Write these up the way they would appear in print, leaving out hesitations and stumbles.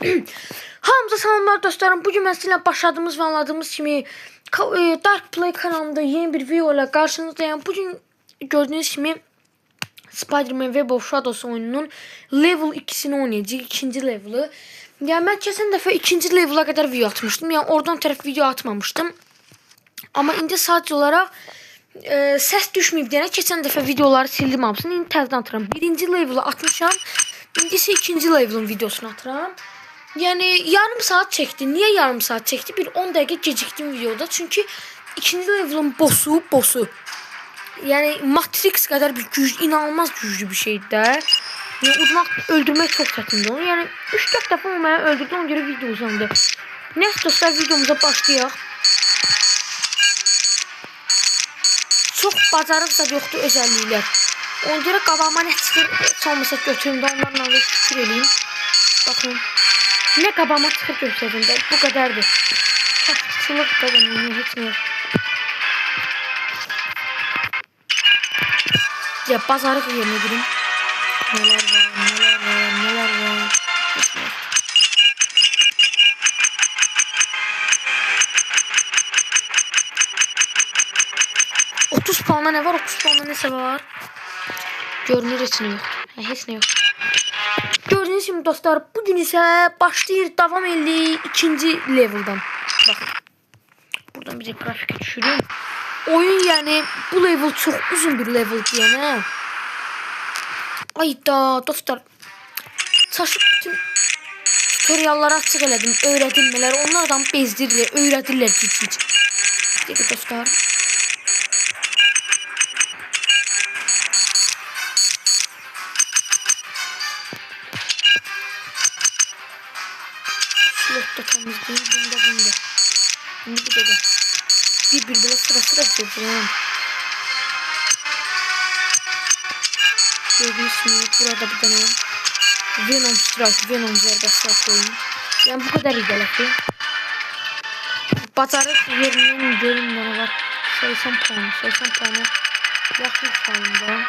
Hamza salamlar dostlarım. Bugün mən sizinlə başladığımız və anladığımız kimi Dark Play kanalında yeni bir video ilə qarşınızdayım. Bugün gördüğünüz kimi Spider-Man Web of Shadows oyununun level 2'sini oynayacağıq. İkinci level'ı. Yəni mən keçən dəfə ikinci level'a qədər video atmışdım. Yəni oradan tərəf video atmamışdım. Amma indi sadəcə olaraq səs düşməyib deyənə keçən dəfə videoları sildim hamısını. İndi təzədən atıram. Birinci level'ı atmışam. İndi isə ikinci level'ın videosunu atıram. Yani yarım saat çekti. Niye yarım saat çekti? Bir 10 dakika geciktim videoda. Çünkü ikinci level'ın boss'u. Yani Matrix kadar bir güç, inanılmaz güçlü bir şeydi de. Yani öldürmek çok çetindi onu. Yani 3-4 defa o beni öldürdü. Ona göre video uzandı. Neyse dostlar, videomuza başlayaq. Çok bacarıqsa yoxdur özellikler. Ona göre qabağıma nə çıxır, çalmasa götürüm də onlarla da şükür eləyim. Bakın. Ne kabama çıkıp gösterdim de bu kadardı. Takçılık da benim hiç yok. Ya pazarlık yerine gireyim. Neler var. 30 puanla ne var? 30 puanla ne sebep var? Görünür hiç ne yok. Hiç ne yok. Gördüğünüz gibi dostlar, bugün ise başlayır, devam edirik ikinci level'dan. Bakın. Buradan bir grafik düşüreyim. Oyun yani bu level çok uzun bir level yani. Ayda dostlar. Çaşıb bütün tutorialları açıq elədim, öyrədilmələr. Onlardan bezdirirlər, öyrədirlər gic. Deyək dostlar. Slotta temizleyeyim. Bunda. Şimdi bu da. Bir böyle sıra çözeceğim. Gördüğünüz gibi burada bir tane Venom Strike, Venom zərbəsi koyayım. Yani bu kadar iyilədi. Bacarıq yerindən görün bana var. 80 puanı. Yaxşı sayımda.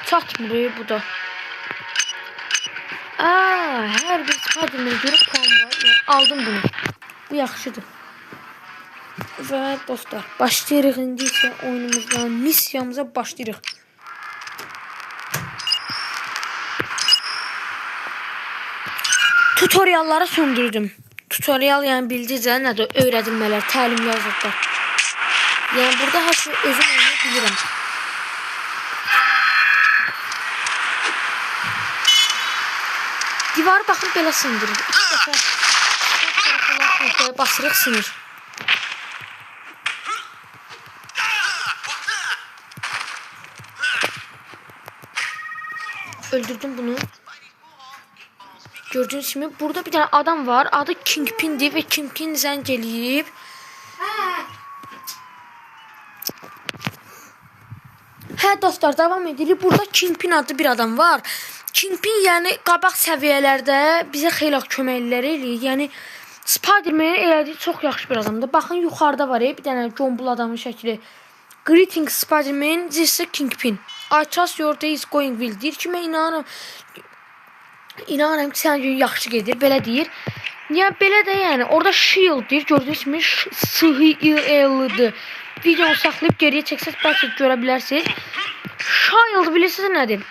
Çatmır bu da. Her bir Spider-Man'e göre puan var. Yani aldım bunu. Bu yaxşıdır. Ve dostlar, başlayırıq indi isə oyunumuzdan, missiyamıza başlayırıq. Tutorialları söndürdüm. Tutorial yani bildiğinizdə nədir? Öyrədilmələr, təlim yazıqlar. Yani burada hər şey özüm oynayabilirim. Divarı baxın belə sındırır. 2 dəfə basırıq sınır. Öldürdüm bunu. Gördüğünüz gibi burada bir tane adam var. Adı Kingpin'dir ve Kingpin zəng eləyib. Hə dostlar, devam edirik. Burada Kingpin adlı bir adam var. Kingpin yani qabaq səviyyələrdə bizə xeyli köməklər eləyir. Yəni Spider-Man elədiyi çox yaxşı bir adamdır. Baxın yuxarıda var bir dənə Gombul adamın şəkli. Greetings Spider-Man, this is Kingpin. I trust your day is going well. Deyir ki, mən inanıram ki, sənin gün yaxşı gedir. Belə deyir. Yəni belə də yəni orada Shield deyir. Gördüyünüz kimi Shield-dır. Videonu saxlayıb geriyə çəksəz bəlkə görə bilərsiniz. Shield bilirsiniz nədir?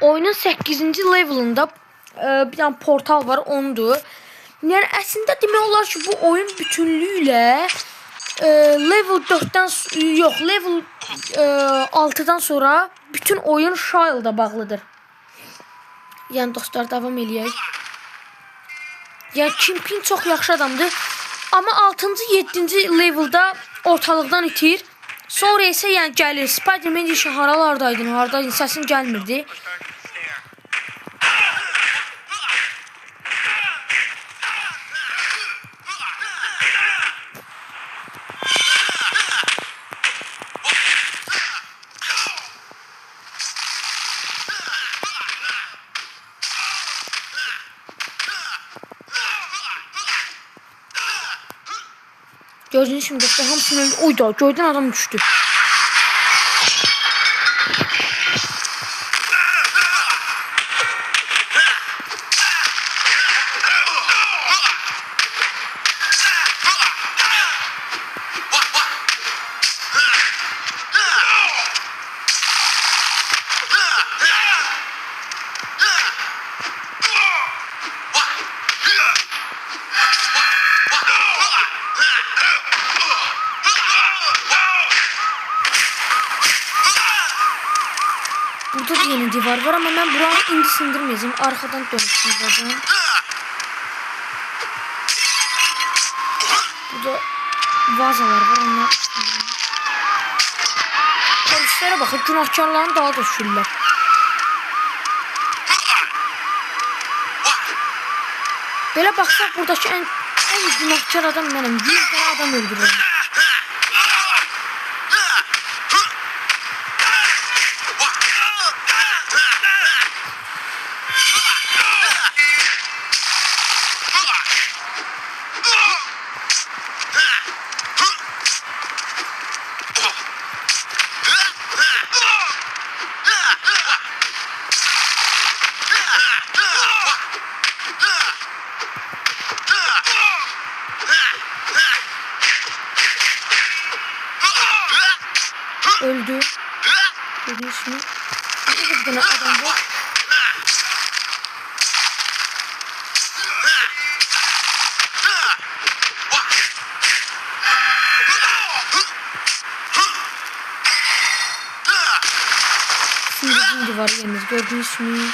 Oyunun 8-ci level'ında bir tane portal var, ondur. Yani əslində demək olar ki, bu oyun bütünlüyüyle level 4'ten yok, level 6'dan sonra bütün oyun Shield'a bağlıdır. Yani dostlar, devam eləyək. Yani Kingpin çox yaxşı adamdır. Amma 6-cı, 7-ci level'da ortalıqdan itir. Sonra isə yəni gəlir. Spider-Man işi haralardaydın, səsin gəlmirdi. Gördüğünüz kimi dostlar hamısının önündə. Oyda göydən adam düşdü. Burada da yeni divar var ama ben buranı indi sindirmeyeceğim. Arkadan dönüp sindireceğim. Burada vazalar var, onlar sindireceğim. Polislere bakın, günahkarların daha da düşürürler. Böyle baksak buradaki en günahkar adam benim. 100 tane adam öldürüyorum. Öldü. Gördünüz mü? Burada bir tane adam var. Şimdi var yerimiz, gördünüz mü?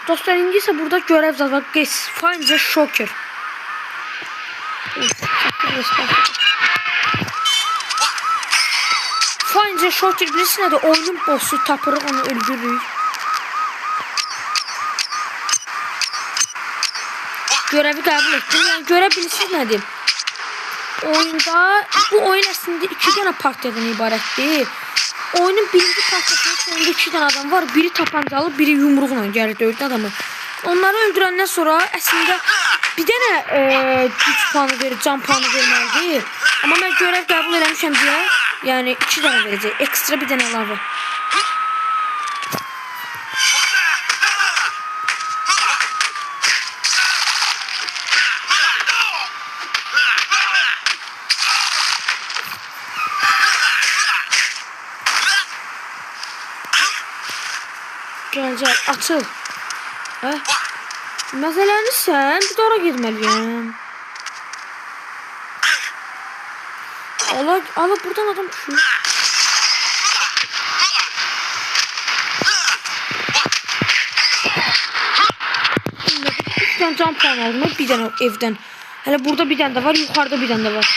Dostlar, indi ise burada görev zat var. Find the Shocker. Find the Shocker bilirsin de oyunun bossu, tapırıq onu öldürürük. Görevi qəbul etdim. Yəni görə bilirsiniz nədir? Oyunda bu oyun əslində 2 dənə partiyadan ibarətdir. Oyunun birinci partiyasının sonunda 2 dənə adam var. Biri tapancalı, biri yumruqla gəlir döyürdü adamı. Onları öldürəndən sonra əslində bir dənə güc puanı verir, can puanı verməlidir. Amma mən görev qəbul eləmişəm deyə, yəni 2 dənə verəcək. Ekstra bir dənə əlavə. Gəl, açıl. Hə? Məsələnsən, bir də ora getməliyəm. Ala buradan adam düşür. Bir dənə can puan aldım, bir dənə evdən. Hələ burada bir dənə də var, yuxarıda bir dənə də var.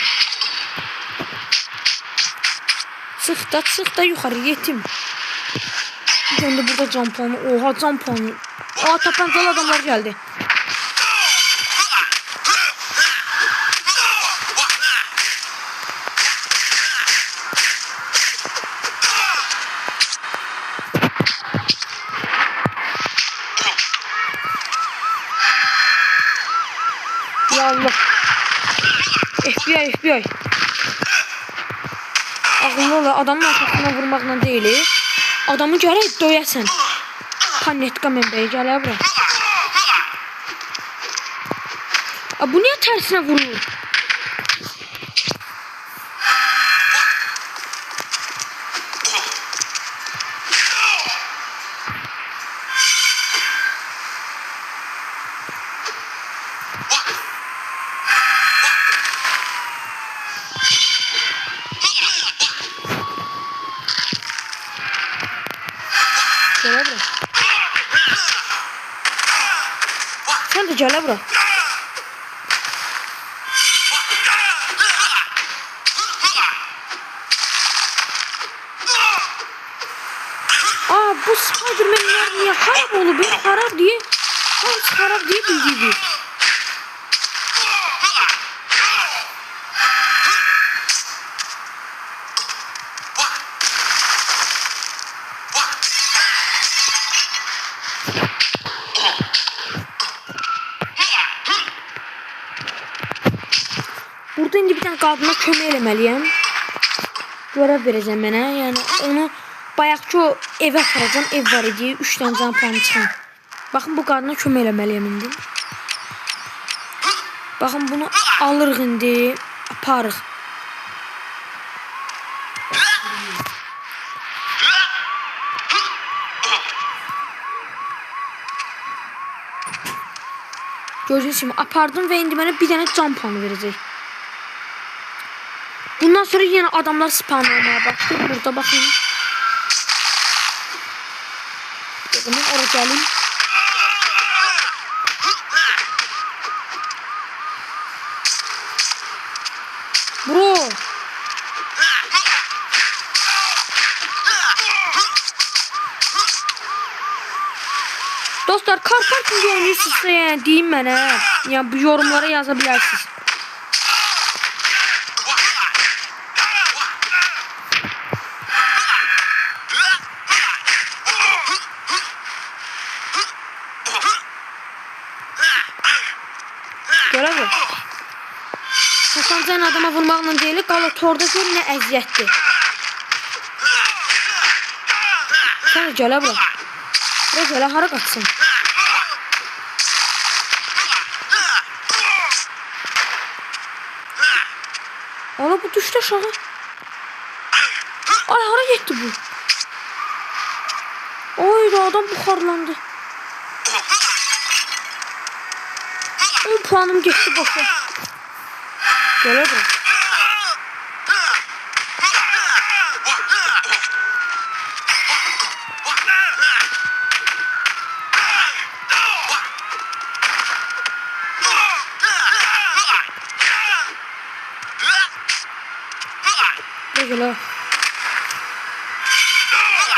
Çıx da yuxarı yetim. Bir dənə də burada can puanı. Oha, can puanı. Aa, tapancalı adamlar geldi. Ya Allah. FBI. Ağıllı ol, adamın arkasına vurmaqla deyil. Adamı gərək döyəsən. Panetka mənbəyi gələ bura. Bu niyə tərsinə vurur? Gələ bura. Sen de gələ bura. Bu Spiderman'ler niye harap oldu? Ben harap diye bildiğim. indi bir dənə qadına kömək eləməliyəm. Görev verəcəm mənə. Yəni onu bayaqki o evə aparacam. Ev var idi. 3 dənə can puanı çıxan. Baxın bu qadına kömək eləməliyəm indi. Baxın bunu alırıq indi. Aparırıq. Gördüğünüz kimi apardım ve indi mənə bir dənə can puanı verəcək. Bundan sonra yine adamlar spawn olmaya başladı. Burada bakın. Hemen oraya gelin. Bro. Dostlar kartın oynuyorsunuzsa yani diyeyim ben he. Yani bu yorumlara yazabilirsiniz. Görədir. Tapanca adama vurmaqla deyil, qalatorda gör nə əziyyətdir. Sən gələ bura. Bura gələ, hara qaçsın? Ala bu düşdü aşağı. Ay hara getdi bu? Oy da adam buxarlandı. 10 puanım getdi boşa. Gələ bura. Gələ.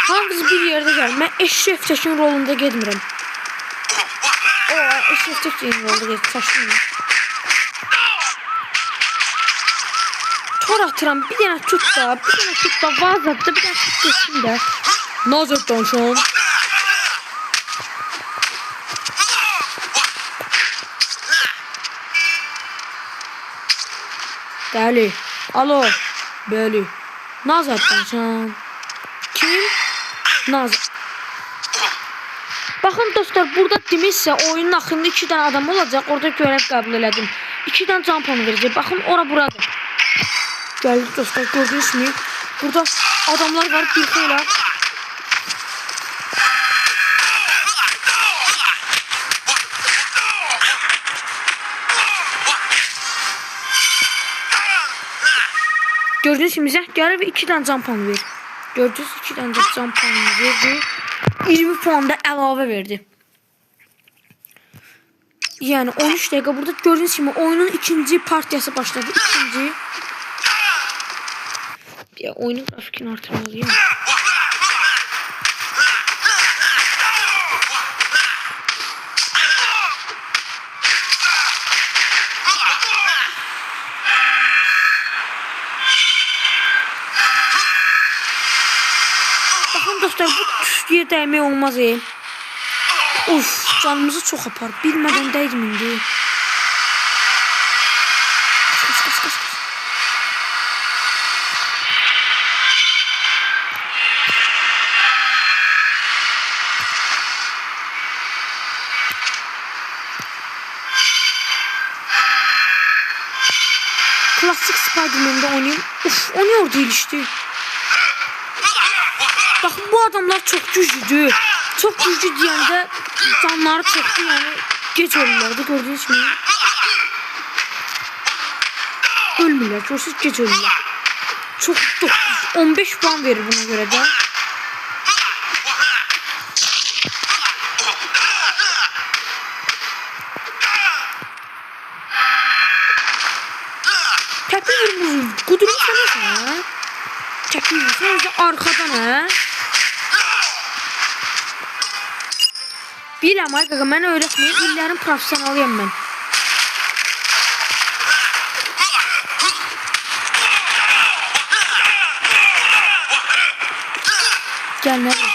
Hamımız bir yerdə gəl. Mən Eşref Tekin rolunda getmirəm. Eşref Tekin rolunda getmişəm. Tor atıram. Bir dənə tut da. Vazatda bir dənə tut geçsin də. Nazırdan şu an. Dəli. Alo. Böyle. Nazardan şu an. Kim? Nazar. Bakın dostlar burada demişsə oyunun axırında 2 dənə adam olacaq. Orada görev qəbul elədim. 2 dənə can puanı verəcək. Bakın ora buradır. Geldik dostlar, gördünüz mü? Burada adamlar var bir xeyla. Gördüğünüz gibi zəng gəlir ve 2 dənə can puanı verir. Gördünüz 2 dənə can puanı verdi. 20 puan da əlavə verdi. Yani 13 dakika burada gördüğünüz gibi oyunun ikinci partiyası başladı. İkinci. Ya oyunun grafikini artırmalıyım. Bakın dostlar bu tüsküye dəymək olmaz. Of canımızı çok apar. Bilmeden değdim indi. Kaç. Klasik Spider-Man'de oynayayım. Uf o ne orada ilişti. Bakın bu adamlar çok güçlüdür. Çok güçlü diyende canları çoktu yani geç ölürlerdi gördünüz mü? Ölmürler görsünüz geç ölürler. Çok 15 puan verir buna göre de. Tepe vurmuş. Kudurun sana ha. Tepe vurmuş arkadan ha. Biləm ay qaqa, mən öyrətməyim, illərin professionalıyam mən. Gəl nə bu?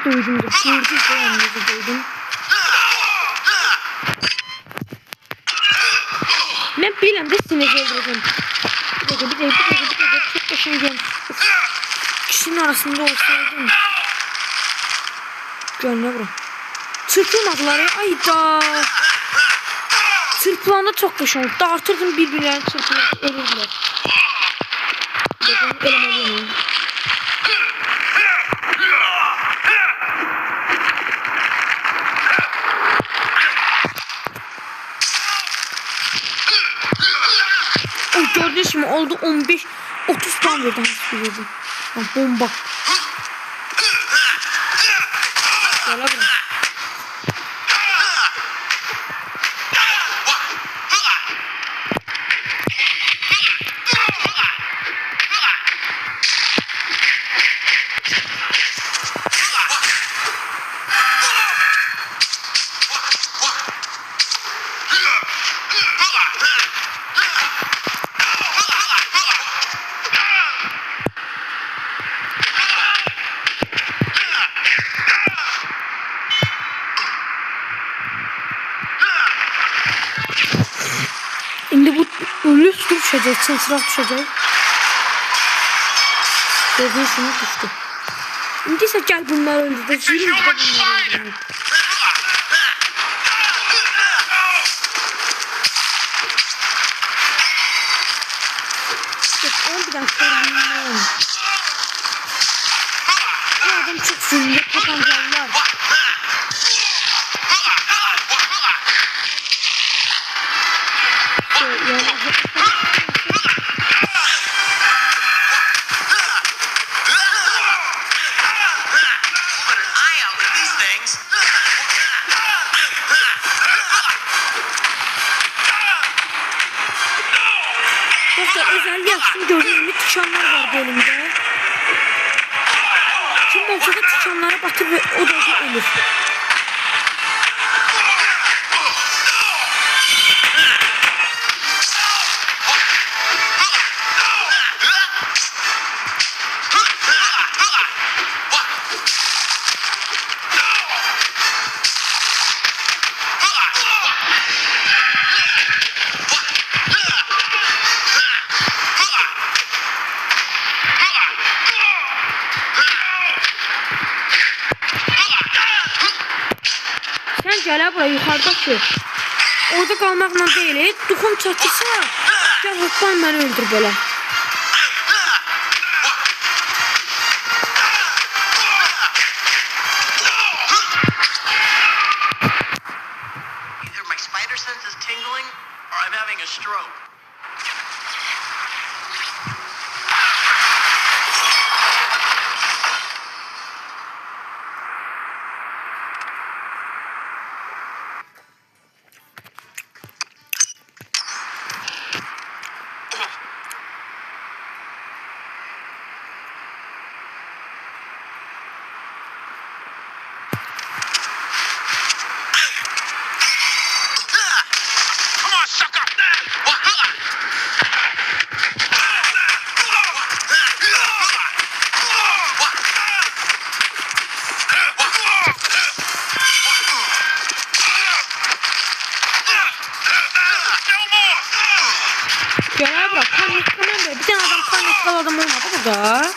dövdüm de. Gördünüz de yanınızı dövdüm. Ben biləm də sinir öldürəcəm. Bir dəqiqə. Çok yaşayacağım. İkisinin arasında olsaydım. Gel ne bura. Çırpılmadılar ya. Ayda. Çırpılanda çok yaşam. Dağıtırdım birbirlerini çırpılıp ölürdüler. Bakın elemeliyim. Gördünüz mü? Oldu 15-30 puan verdi. Bomba. Gel abi. Şimdi bu ölü düşecek, sıra düşecek. Gözün şunu düştü. Şimdi ise gel bunları öldüreceğiz. Yürü de bunları öldüreceğiz. Ben söyleyeyim. Bu adam çok sinirli, tabancalılar. Özel yapsın gördüğünüz tuşanlar var bölümde. Kim olsa da tuşanlara batır ve o da ölür. Gələ bura yuxarıdakı. Orada qalmaqla deyil. Duxum çatırsa gəl hoppan məni öldür belə. Either my spider sense is tingling or I'm having a stroke. Gələ bura panikləməm də. Bir tane adam panikləl adam olmadı burada.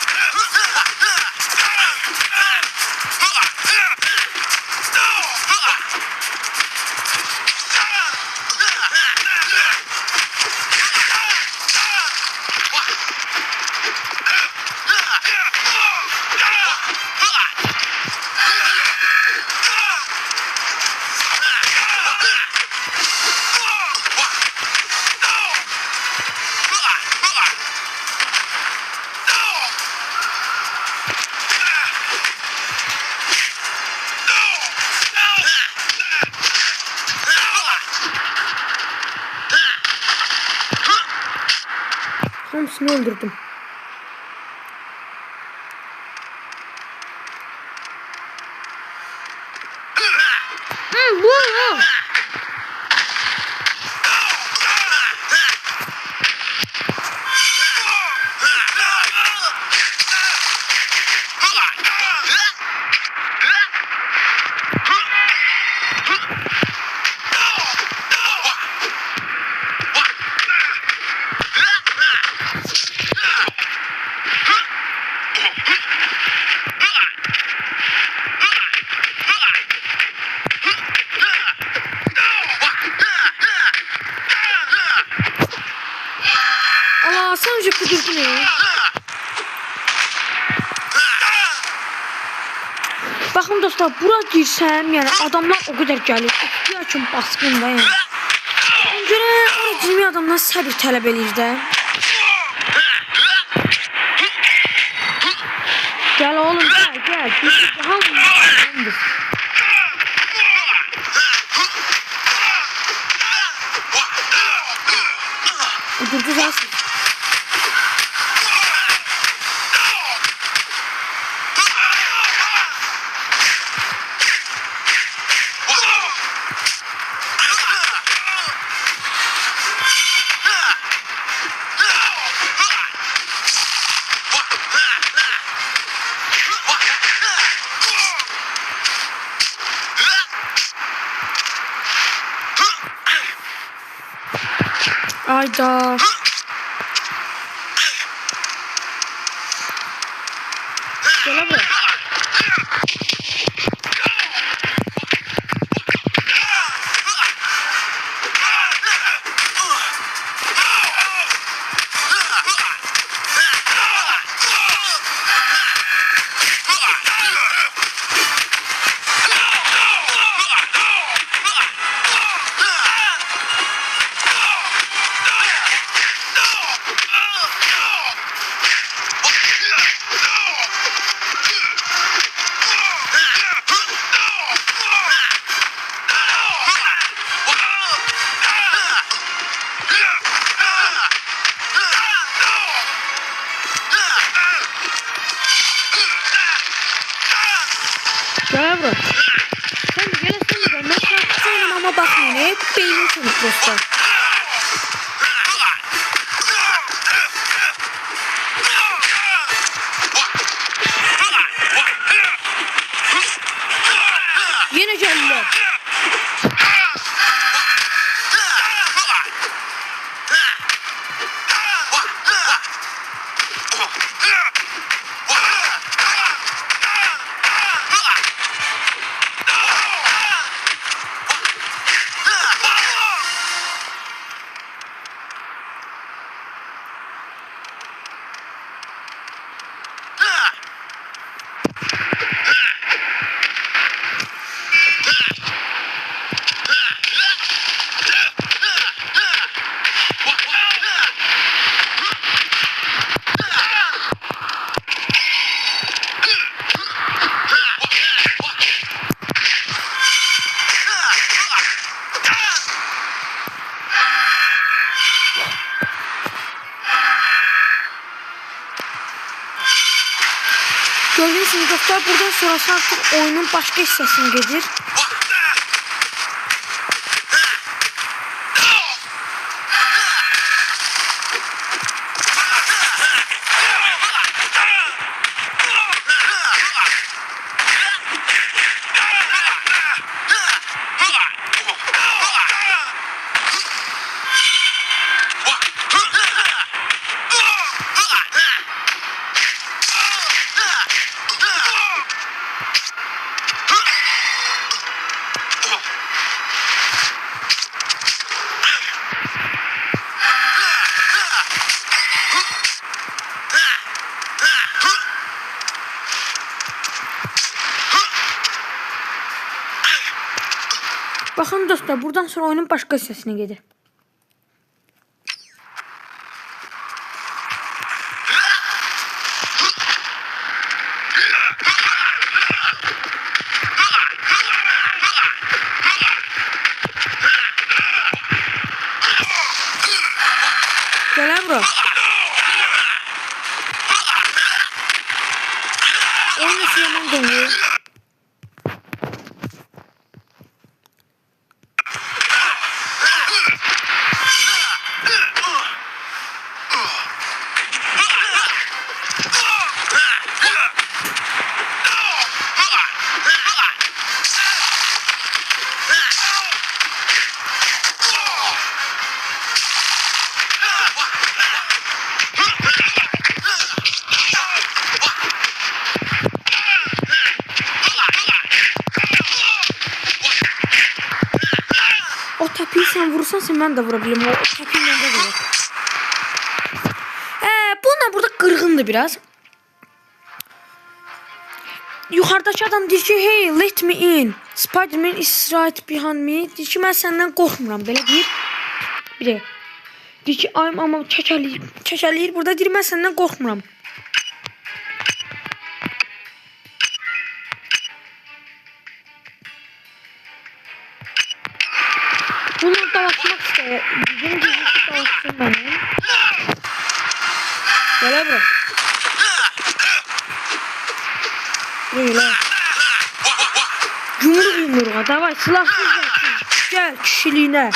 Hamısını öldürdüm. Bu. kudurdu ne? Baxın dostlar, bura girsəm, yəni adamlar o qədər gəlir. Bir açım baskında yəni. Ona görə ora girmək adamdan səbir tələb eləyir də. Gəl oğlum, gəl. Hamı. Kudurdu zaten. Ayda. Gel abi. Gel bro. Sen de gel. Ben şarkısıyım ama bakmayın. Hep beynim çabuk dostlar. Yine geldiler. Gördüğünüz gibi dostlar, buradan sonrası artık oyunun başka hissesine gelir. Bakın dostlar, buradan sonra oyunun başka hissesine gelir. Gel bro. Oyun nasıl yaman dönüyor? O tepiyi sen vurursan ben de vurabilirim. O tepiyi ben de vurur. Uzundur biraz. Yuxarıdakı adam deyir ki, hey, let me in. Spider-Man is right behind me. Deyir ki, mən səndən qorxmuram. Belə deyir. Bir de. Deyir ki, amma çəkəliyir. Burada deyir, mən səndən qorxmuram. Bunu dalaşmaq istəyir. Bizim dizisi dalaşsın mənim. Gələ bura. Böyle. Yumruğa. Davay silahsız gelsin. Gel kişiliğine.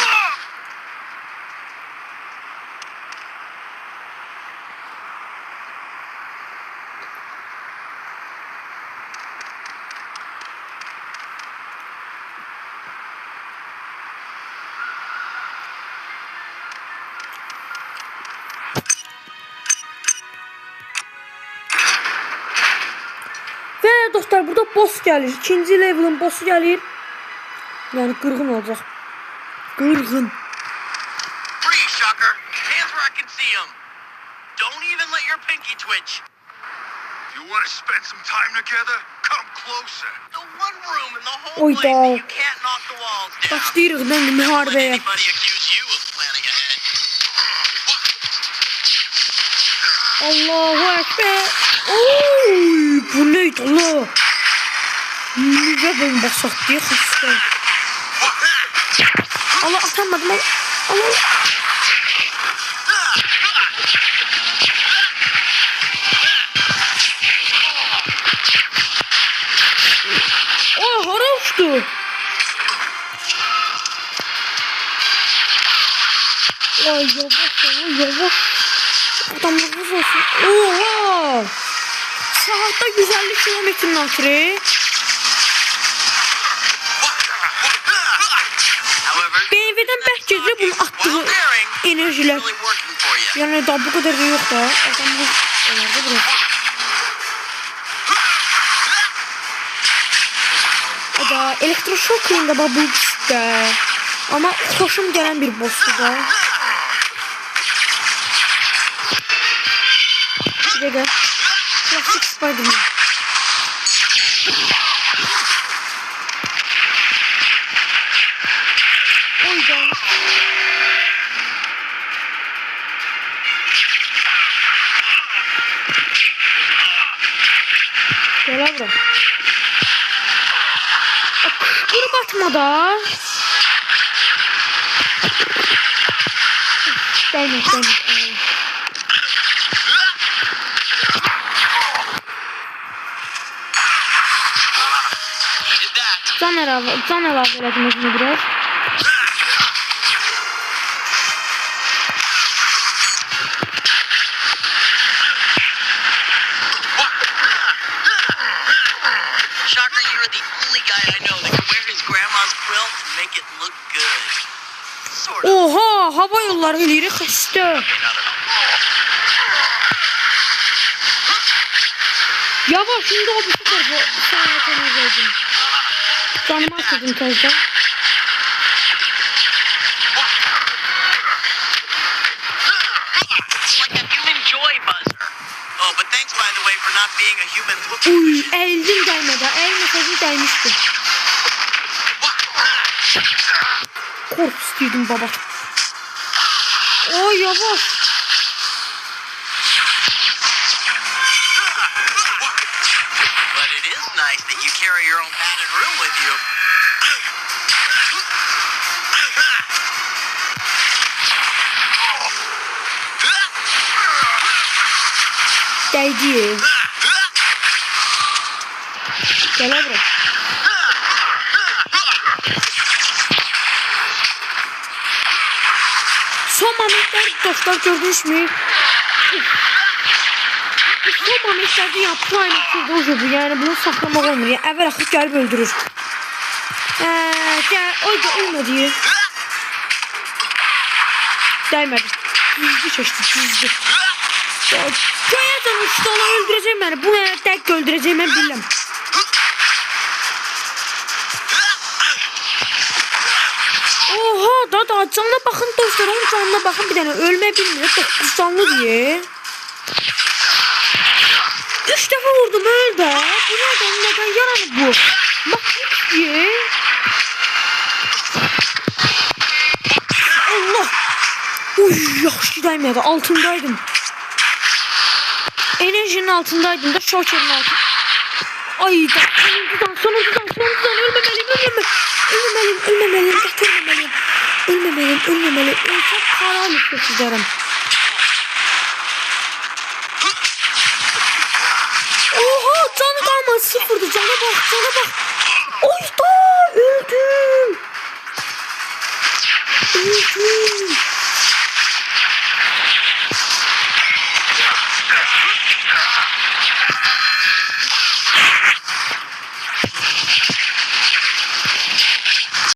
Ve dostlar burada boss gelir. İkinci level'ın bossu gelir. Yani kırgın olacak. Kırgın. Free, Shocker. Hands where I can see them. Don't even let your pinky twitch. You want to spend some time together? Come closer. The one room in the whole Oy place da. that you can't knock the walls down. Başlayırıq ben Let müharibeye. anybody accuse you of planning ahead. Allahu Ekber. Oy, bu neydi Allah? Nüve bombası attı ya hasta. Allah atamadım. Allah. Oh, hara uçtu. Ay yavaş. Adamlarımız olsun. Oha! Saatte 150 kilometrenin altırı. However, BMW'den bək gecə bunun while attığı daring, enerjilər. really working for you. Yəni daha bu kadar da yok da. Adamlar onlarda biraz. O da elektroşok ringə bax bu ikisi. Ama xoşum gələn bir bossdur da. Bir dəqiqə. Klasik Spider-Man. Oy da. Gel bura. Kışkırıp atma da. Değme. Needed that. Can əlavə elədim özümü biraz. Shocker, you're the only guy I know that can wear his grandma's quilt and make it look good. Sort of. Oha, hava yolları eləyirik xəstə. Yavaş, şimdi o bir tarafa sana temizledim. Canımı atladım tezden. Like a human joy buzzer. Oh, but thanks, by the way, for not being a human whoop. Uy, eğildim değmedi. Eğilmeseydim değmiştim. Korp istiyordum baba. Oy yavaş. But it is nice that you carry your own padded room with you. Değdi. Gel buraya. Son momentler dostlar gördünüz mü? Son momentlerde yaptığı aynı ucu bu. Yani bunu saklamak olmuyor. Yani evvel akıp gelip öldürür. Gel. Oy da ölmedi. Değmedi. Yüzdü çeşdi. Yüzdü. Koyarsan uçtu onu öldüreceğim yani. Bu yani tek öldüreceğim ben bilmem. Oha da canına bakın dostlar. Onun canına bakın bir tane ölme bilmiyor. 9 canlı diye. 3 defa vurdum öldü. Bu neden yaranıb bu? Bak ye. Allah. Uy yaxşı dəyməyədi. Altındaydım. Enerjinin altındaydım da şokerin altında. Ay da sonuncudan ölmemeliyim. Ölsəm paralık geçeceğim. Oha canı kalmadı sıfırdı cana bak. Ay da öldüm.